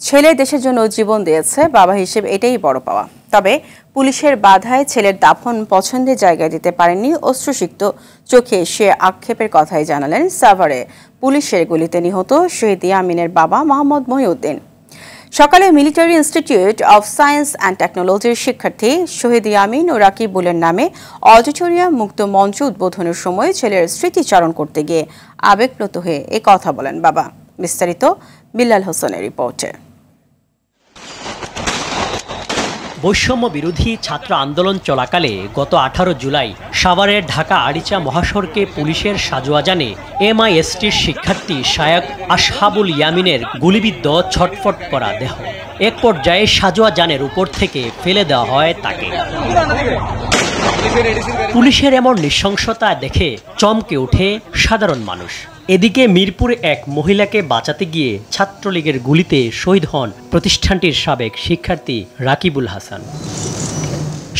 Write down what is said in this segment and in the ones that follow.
ছেলে দেশের জন্য জীবন দিয়েছে, বাবা হিসেবে এটাই বড় পাওয়া। তবে পুলিশের বাধায় ছেলের দাফন পছন্দের জায়গায় দিতে পারেননি। অশ্রুসিক্ত চোখে সে আক্ষেপের কথাই জানালেন সাভারে পুলিশের গুলিতে নিহত শহীদ ইয়ামিনের বাবা মোহাম্মদ মহিউদ্দিন। সকালে military institute of science and টেকনোলজির শিক্ষার্থী শহীদ ইয়ামিন ও রাকিবুলের নামে অডিটোরিয়াম মুক্ত মঞ্চ উদ্বোধনের সময় ছেলের স্মৃতিচারণ করতে গিয়ে আবেগপ্রত হয়ে এ কথা বলেন বাবা। বিস্তারিত বিল্লাল হোসেনের রিপোর্টে। বৈষম্য বিরোধী ছাত্র আন্দোলন চলাকালে গত 18 জুলাই সাভারের ঢাকা আরিচা মহাসড়কে পুলিশের সাজোয়াজানে MISTর শিক্ষার্থী শায়ক আসহাবুল ইয়ামিনের গুলিবিদ্ধ ছটফট করা দেহ এক পর্যায়ে সাজোয়াজানের উপর থেকে ফেলে দেওয়া হয় তাকে। পুলিশের এমন নৃশংসতা দেখে চমকে ওঠে সাধারণ মানুষ। এদিকে মিরপুরে এক মহিলাকে বাঁচাতে গিয়ে ছাত্রলীগের গুলিতে শহীদ হন প্রতিষ্ঠানটির সাবেক শিক্ষার্থী রাকিবুল হাসান।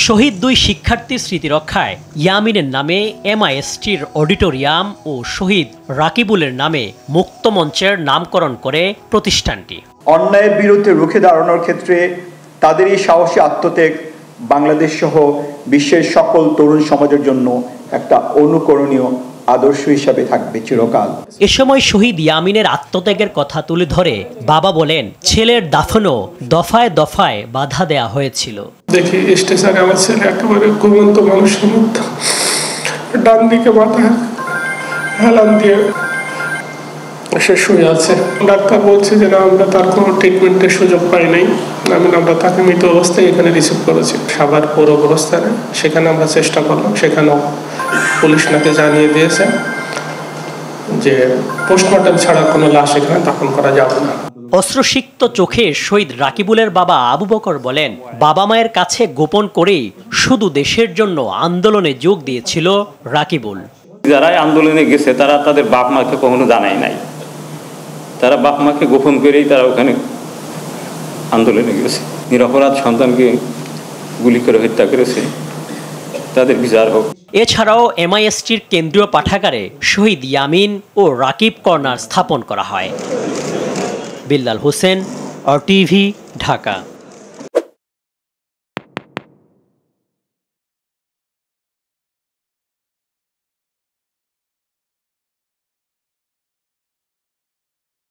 শহীদ দুই শিক্ষার্থীর স্মৃতি রক্ষায় ইয়ামিনের নামে MISTর অডিটোরিয়াম ও শহীদ রাকিবুলের নামে মুক্ত মঞ্চের নামকরণ করে প্রতিষ্ঠানটি। অন্যায়ের বিরুদ্ধে রুখে দাঁড়ানোর ক্ষেত্রে তাদের এই সাহসী আত্মত্যাগ বাংলাদেশ সহ বিশ্বের সকল তরুণ সমাজের জন্য একটা অনুকরণীয় আদর্শ হিসাবে থাকবে চিরকাল। এ সময় শহীদ ইয়ামিনের আত্মত্যাগের কথা তুলে ধরে বাবা বলেন, ছেলের দাফনও দফায় দফায় বাধা দেয়া হয়েছিল। দেখি স্টেশনে আমার ছেলে একেবারে ঘুমন্ত মানুষের মতো ডান দিকে মাথা হেলান দিয়ে সে শুয়ে আছে। ডাক্তার বলছে যে না, আমরা তার কোনো ট্রিটমেন্টের সুযোগ পাই নাই। আমরা তাকে মৃত অবস্থায় এখানে রিসিভ করেছি সাভার পৌর অবস্থানে। সেখানে আমরা চেষ্টা করলাম, সেখানেও পুলিশ নাকি জানিয়ে দিয়েছে যে পোস্টমর্টম ছাড়া কোনো লাশ এখানে দাফন করা যাবে না। অশ্রুসিক্ত চোখে শহীদ রাকিবুলের বাবা আবু বকর বলেন, বাবা মায়ের কাছে গোপন করেই শুধু দেশের জন্য আন্দোলনে যোগ দিয়েছিল রাকিবুল। যারা আন্দোলনে গেছে তারা তাদের বাপ মাকে কখনো জানায় নাই, তারা বাপ মাকে গোপন করেই তারা ওখানে আন্দোলনে গেছে। নিরপরাধ সন্তানকে গুলি করে হত্যা করেছে, তাদের বিচার হোক। এছাড়াও MISTর কেন্দ্রীয় পাঠাগারে শহীদ ইয়ামিন ও রাকিব কর্নার স্থাপন করা হয়। বিল্লাল হোসেন, RTV, ঢাকা।